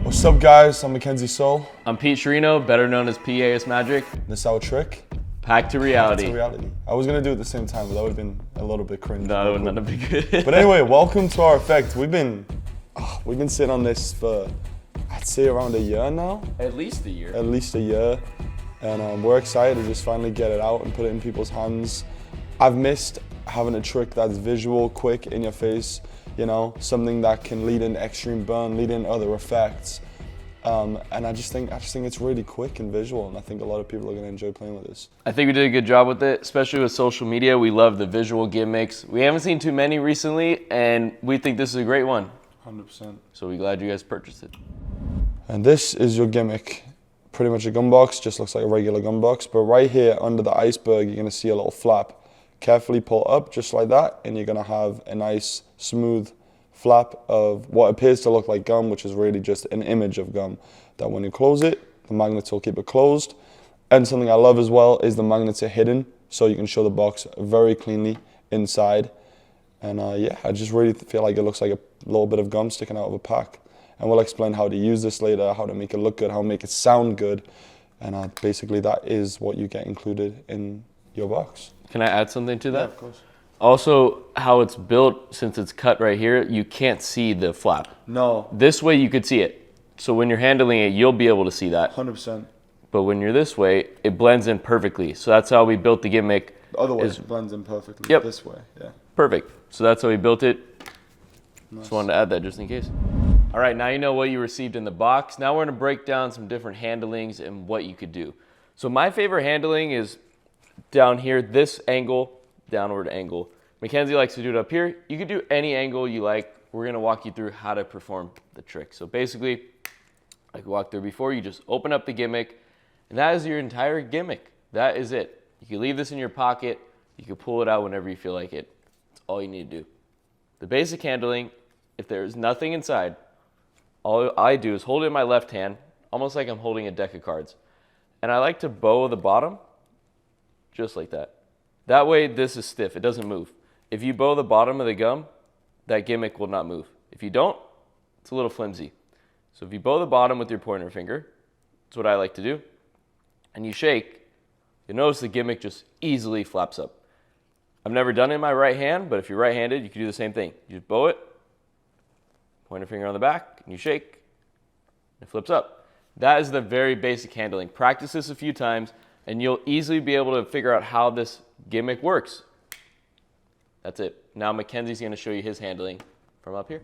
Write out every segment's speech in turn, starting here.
What's up, guys? I'm Mackenzie Soul. I'm Pete Sherino, better known as PAS Magic. This is our trick. Pack to reality. Pack to reality. I was gonna do it at the same time, but that would have been a little bit cringe. No, it wouldn't be good. But anyway, welcome to our effect. We've been sitting on this for, I'd say, around a year now. At least a year. At least a year, and we're excited to just finally get it out and put it in people's hands. I've missed having a trick that's visual, quick, in your face. You know, something that can lead into extreme burn, lead into other effects. And I just think it's really quick and visual, and I think a lot of people are going to enjoy playing with this. I think we did a good job with it, especially with social media. We love the visual gimmicks. We haven't seen too many recently, and we think this is a great one. 100%. So we're glad you guys purchased it. And this is your gimmick. Pretty much a gun box, just looks like a regular gun box, but right here under the iceberg, you're going to see a little flap. Carefully pull up just like that, and you're going to have a nice smooth flap of what appears to look like gum, which is really just an image of gum, that when you close it, the magnets will keep it closed. And something I love as well is the magnets are hidden, so you can show the box very cleanly inside. And yeah, I just really feel like it looks like a little bit of gum sticking out of a pack. And we'll explain how to use this later, how to make it look good, how to make it sound good. And basically that is what you get included in your box. Can I add something to that? Yeah, of course. Also, how it's built, since it's cut right here, you can't see the flap. No. This way you could see it. So when you're handling it, you'll be able to see that. 100%. But when you're this way, it blends in perfectly. So that's how we built the gimmick. Otherwise, it blends in perfectly. Yep. This way, yeah. Perfect. So that's how we built it. Nice. Just wanted to add that just in case. All right, now you know what you received in the box. Now we're gonna break down some different handlings and what you could do. So my favorite handling is down here, this angle, downward angle. Mackenzie likes to do it up here. You could do any angle you like. We're gonna walk you through how to perform the trick. So basically, like we walked through before, you just open up the gimmick, and that is your entire gimmick. That is it. You can leave this in your pocket. You can pull it out whenever you feel like it. That's all you need to do. The basic handling, if there is nothing inside, all I do is hold it in my left hand, almost like I'm holding a deck of cards. And I like to bow the bottom, just like that. That way, this is stiff, it doesn't move. If you bow the bottom of the gum, that gimmick will not move. If you don't, it's a little flimsy. So if you bow the bottom with your pointer finger, that's what I like to do, and you shake, you'll notice the gimmick just easily flaps up. I've never done it in my right hand, but if you're right-handed, you can do the same thing. You just bow it, pointer finger on the back, and you shake, and it flips up. That is the very basic handling. Practice this a few times, and you'll easily be able to figure out how this gimmick works. That's it. Now Mackenzie's gonna show you his handling from up here.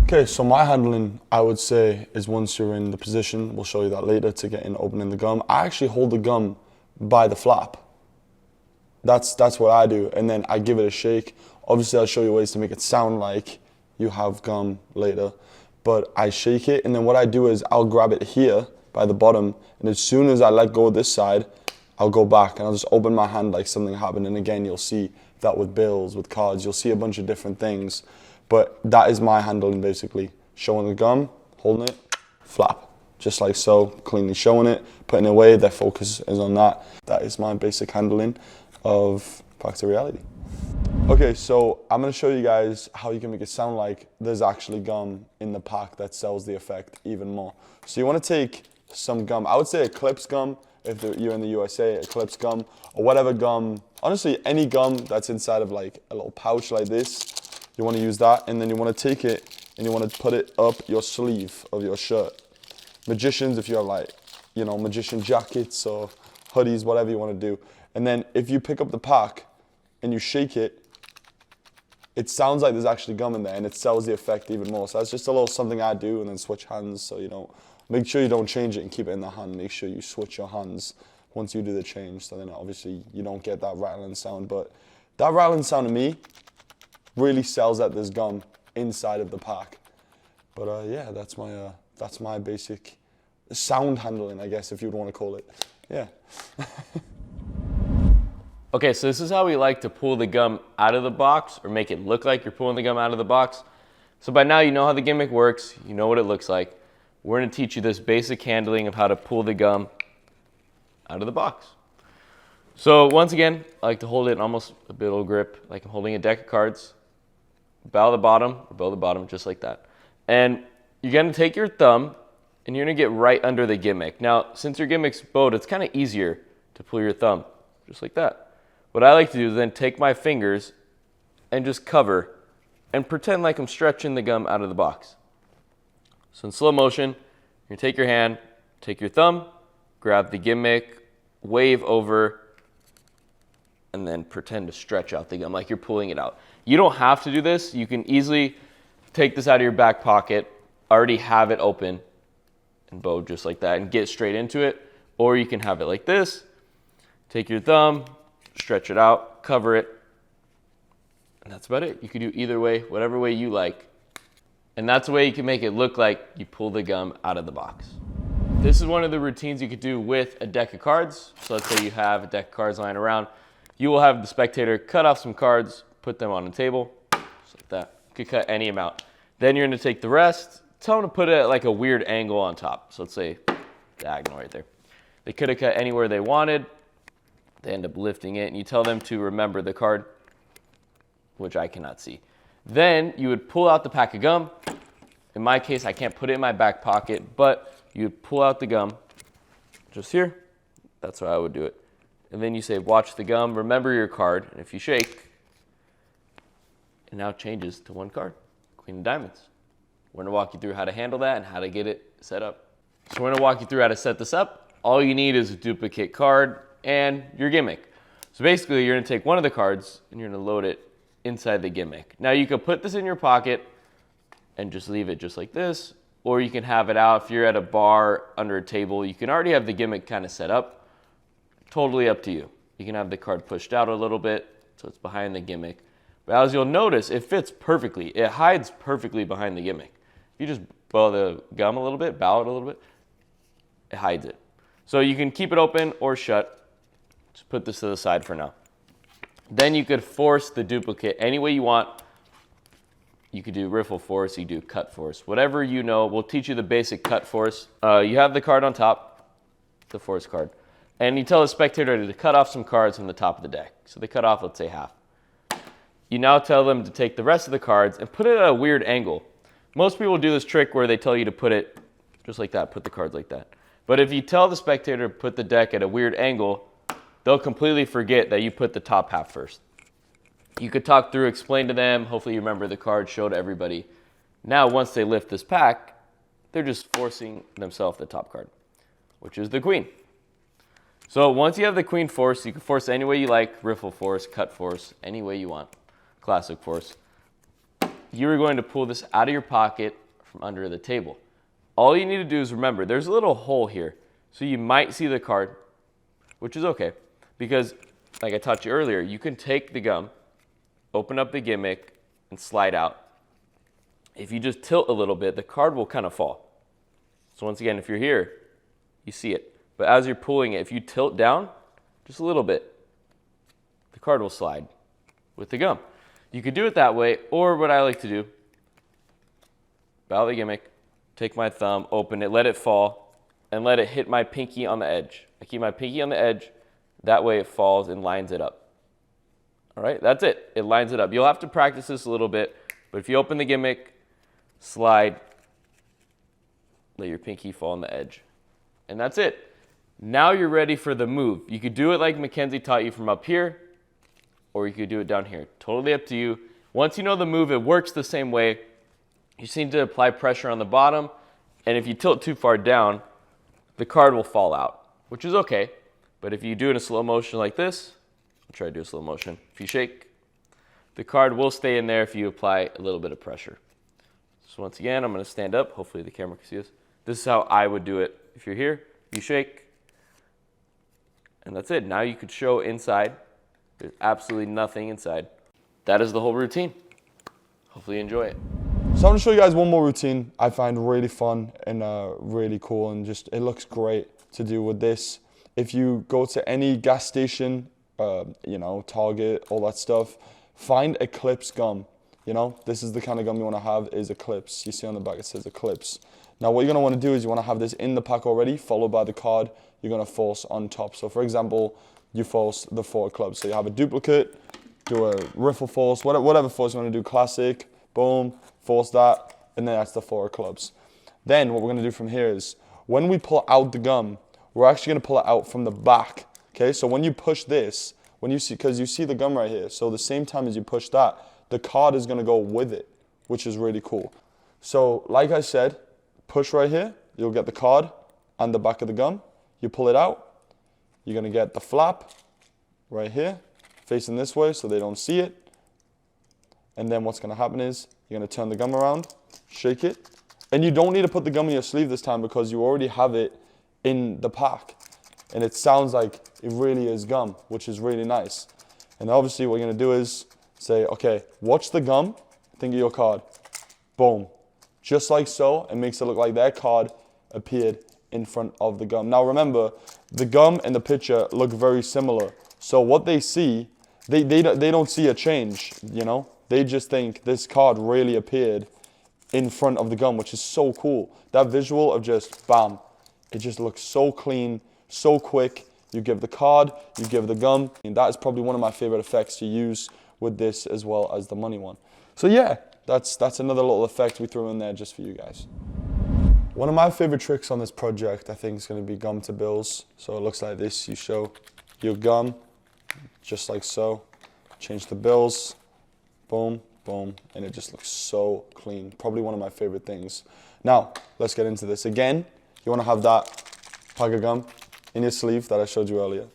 Okay, so my handling, I would say, is once you're in the position, we'll show you that later, to get in opening the gum. I actually hold the gum by the flap. That's what I do, and then I give it a shake. Obviously, I'll show you ways to make it sound like you have gum later, but I shake it, and then what I do is I'll grab it here by the bottom, and as soon as I let go of this side, I'll go back and I'll just open my hand like something happened. And again, you'll see that with bills, with cards, you'll see a bunch of different things, but that is my handling basically. Showing the gum, holding it, flap. Just like so, cleanly showing it, putting it away, their focus is on that. That is my basic handling of Pack to Reality. Okay, so I'm gonna show you guys how you can make it sound like there's actually gum in the pack that sells the effect even more. So you wanna take some gum, I would say Eclipse gum, if you're in the USA, Eclipse gum, or whatever gum, honestly, any gum that's inside of like a little pouch like this, you wanna use that, and then you wanna take it and you wanna put it up your sleeve of your shirt. Magicians, if you have like, you know, magician jackets or hoodies, whatever you wanna do. And then if you pick up the pack and you shake it, it sounds like there's actually gum in there, and it sells the effect even more. So that's just a little something I do, and then switch hands, so you don't, make sure you don't change it and keep it in the hand. Make sure you switch your hands once you do the change, so then obviously you don't get that rattling sound. But that rattling sound to me really sells that there's gum inside of the pack. But yeah, that's my basic sound handling, I guess, if you'd want to call it. Yeah. Okay, so this is how we like to pull the gum out of the box, or make it look like you're pulling the gum out of the box. So by now you know how the gimmick works, you know what it looks like. We're gonna teach you this basic handling of how to pull the gum out of the box. So once again, I like to hold it in almost a bit of grip, like I'm holding a deck of cards. Bow the bottom, just like that. And you're gonna take your thumb and you're gonna get right under the gimmick. Now, since your gimmick's bowed, it's kind of easier to pull your thumb, just like that. What I like to do is then take my fingers and just cover and pretend like I'm stretching the gum out of the box. So in slow motion, you take your hand, take your thumb, grab the gimmick, wave over, and then pretend to stretch out the gum like you're pulling it out. You don't have to do this. You can easily take this out of your back pocket, already have it open and bowed just like that and get straight into it. Or you can have it like this. Take your thumb, stretch it out, cover it, and that's about it. You can do either way, whatever way you like. And that's the way you can make it look like you pull the gum out of the box. This is one of the routines you could do with a deck of cards. So let's say you have a deck of cards lying around. You will have the spectator cut off some cards, put them on the table, just like that. You could cut any amount. Then you're gonna take the rest, tell them to put it at like a weird angle on top. So let's say diagonal right there. They could have cut anywhere they wanted. They end up lifting it, and you tell them to remember the card, which I cannot see. Then you would pull out the pack of gum. In my case, I can't put it in my back pocket, but you would pull out the gum just here. That's how I would do it. And then you say, watch the gum, remember your card, and if you shake, it now changes to one card, Queen of Diamonds. We're gonna walk you through how to handle that and how to get it set up. So we're gonna walk you through how to set this up. All you need is a duplicate card and your gimmick. So basically, you're gonna take one of the cards and you're gonna load it inside the gimmick. Now you could put this in your pocket and just leave it just like this, or you can have it out. If you're at a bar under a table, you can already have the gimmick kind of set up. Totally up to you. You can have the card pushed out a little bit so it's behind the gimmick. But as you'll notice, it fits perfectly. It hides perfectly behind the gimmick. If you just bow the gum a little bit, bow it a little bit, it hides it. So you can keep it open or shut. Just put this to the side for now. Then you could force the duplicate any way you want. You could do riffle force, you do cut force, whatever you know. We'll teach you the basic cut force. You have the card on top, the force card. And you tell the spectator to cut off some cards from the top of the deck. So they cut off, let's say, half. You now tell them to take the rest of the cards and put it at a weird angle. Most people do this trick where they tell you to put it just like that, put the cards like that. But if you tell the spectator to put the deck at a weird angle, they'll completely forget that you put the top half first. You could talk through, explain to them, hopefully you remember the card, show to everybody. Now, once they lift this pack, they're just forcing themselves the top card, which is the queen. So once you have the queen force, you can force any way you like, riffle force, cut force, any way you want, classic force. You're going to pull this out of your pocket from under the table. All you need to do is remember, there's a little hole here. So you might see the card, which is okay, because like I taught you earlier, you can take the gum, open up the gimmick, and slide out. If you just tilt a little bit, the card will kind of fall. So once again, if you're here, you see it. But as you're pulling it, if you tilt down just a little bit, the card will slide with the gum. You could do it that way, or what I like to do, bow the gimmick, take my thumb, open it, let it fall, and let it hit my pinky on the edge. I keep my pinky on the edge, that way it falls and lines it up. All right, that's it. It lines it up. You'll have to practice this a little bit, but if you open the gimmick, slide, let your pinky fall on the edge. And that's it. Now you're ready for the move. You could do it like Mackenzie taught you from up here, or you could do it down here. Totally up to you. Once you know the move, it works the same way. You just need to apply pressure on the bottom, and if you tilt too far down, the card will fall out, which is okay. But if you do it in slow motion like this, I'll try to do a slow motion. If you shake, the card will stay in there if you apply a little bit of pressure. So once again, I'm going to stand up. Hopefully the camera can see this. This is how I would do it. If you're here, you shake, and that's it. Now you could show inside. There's absolutely nothing inside. That is the whole routine. Hopefully you enjoy it. So I'm going to show you guys one more routine I find really fun and really cool, and just it looks great to do with this. If you go to any gas station, Target, all that stuff, find Eclipse gum. This is the kind of gum you want to have, is Eclipse. You see on the back it says Eclipse. Now what you're going to want to do is you want to have this in the pack already, followed by the card you're going to force on top. So for example, you force the 4 of clubs. So you have a duplicate, do a riffle force, whatever force you want to do, classic, boom, force that, and then that's the 4 of clubs. Then what we're gonna do from here is, when we pull out the gum, we're actually gonna pull it out from the back, okay? So when you push this, when you see, because you see the gum right here, so the same time as you push that, the card is gonna go with it, which is really cool. So like I said, push right here, you'll get the card and the back of the gum. You pull it out, you're gonna get the flap right here, facing this way so they don't see it. And then what's gonna happen is, you're gonna turn the gum around, shake it, and you don't need to put the gum in your sleeve this time because you already have it in the pack. And it sounds like it really is gum, which is really nice. And obviously what you're gonna do is say, okay, watch the gum, think of your card. Boom. Just like so, it makes it look like their card appeared in front of the gum. Now remember, the gum and the picture look very similar. So what they see, they don't see a change, you know? They just think this card really appeared in front of the gum, which is so cool. That visual of just bam, it just looks so clean, so quick. You give the card, you give the gum, and that is probably one of my favorite effects to use with this as well as the money one. So yeah, that's another little effect we threw in there just for you guys. One of my favorite tricks on this project, I think, is going to be gum to bills. So it looks like this. You show your gum, just like so. Change the bills, boom, boom, and it just looks so clean. Probably one of my favorite things. Now, let's get into this. Again, you want to have that pack of gum in your sleeve that I showed you earlier.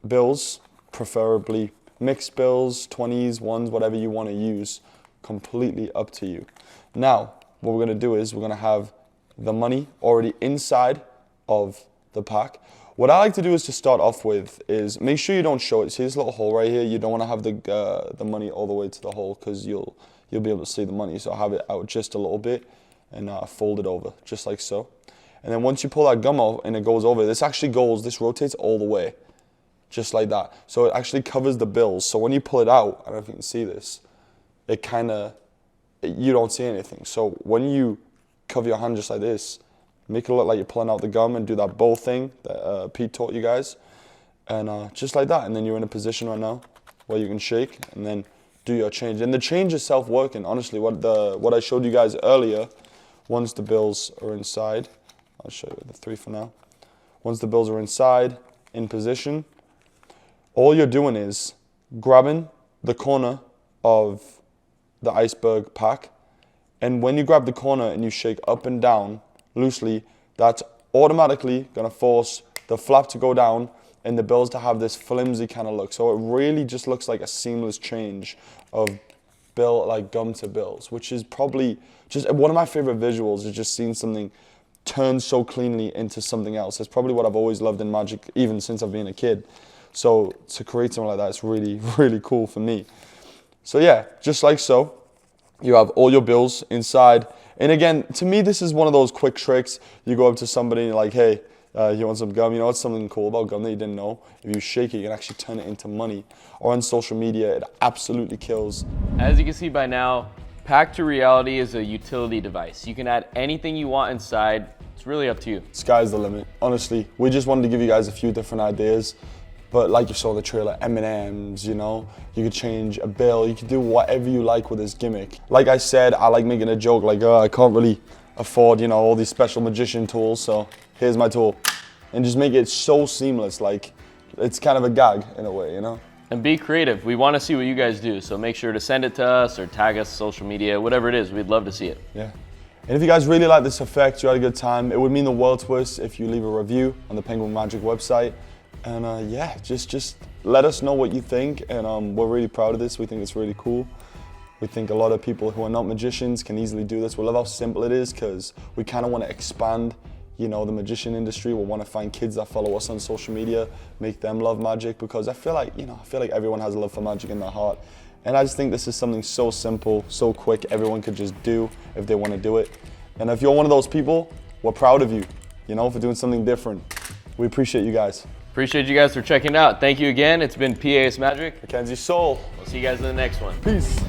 Bills, preferably mixed bills, 20s, ones, whatever you want to use, completely up to you. Now, what we're going to do is we're going to have the money already inside of the pack. What I like to do is to start off with is make sure you don't show it. See this little hole right here? You don't want to have the money all the way to the hole because you'll be able to see the money. So have it out just a little bit and fold it over just like so. And then once you pull that gum out and it goes over, this rotates all the way, just like that. So it actually covers the bills. So when you pull it out, I don't know if you can see this, you don't see anything. So when you cover your hand just like this, make it look like you're pulling out the gum and do that bow thing that Pete taught you guys. And just like that. And then you're in a position right now where you can shake and then do your change. And the change is self-working. Honestly, what I showed you guys earlier, once the bills are inside, I'll show you the 3 for now. Once the bills are inside, in position, all you're doing is grabbing the corner of the iceberg pack. And when you grab the corner and you shake up and down loosely, that's automatically going to force the flap to go down and the bills to have this flimsy kind of look. So it really just looks like a seamless change of gum to bills, which is probably just one of my favorite visuals, is just seeing something turn so cleanly into something else. It's probably what I've always loved in Magic, even since I've been a kid. So to create something like that, it's really, really cool for me. So yeah, just like so, you have all your bills inside. And again, to me, this is one of those quick tricks. You go up to somebody and you're like, hey, you want some gum? You know what's something cool about gum that you didn't know? If you shake it, you can actually turn it into money. Or on social media, it absolutely kills. As you can see by now, Pack to Reality is a utility device. You can add anything you want inside. It's really up to you. Sky's the limit. Honestly, we just wanted to give you guys a few different ideas. But like you saw in the trailer, M&Ms, you know, you could change a bill, you could do whatever you like with this gimmick. Like I said, I like making a joke like, I can't really afford, you know, all these special magician tools, so here's my tool. And just make it so seamless, like it's kind of a gag in a way, you know? And be creative. We want to see what you guys do, so make sure to send it to us or tag us social media, whatever it is, we'd love to see it. Yeah. And if you guys really like this effect, you had a good time, it would mean the world to us if you leave a review on the Penguin Magic website. And yeah, just let us know what you think, and we're really proud of this. We think it's really cool. We think a lot of people who are not magicians can easily do this. We love how simple it is because we kind of want to expand, you know, the magician industry. We want to find kids that follow us on social media, make them love magic, because I feel like everyone has a love for magic in their heart. And I just think this is something so simple, so quick, everyone could just do if they want to do it. And if you're one of those people, we're proud of you, you know, for doing something different. We appreciate you guys. Appreciate you guys for checking it out. Thank you again. It's been PAS Magic. Mackenzie Soul. We'll see you guys in the next one. Peace.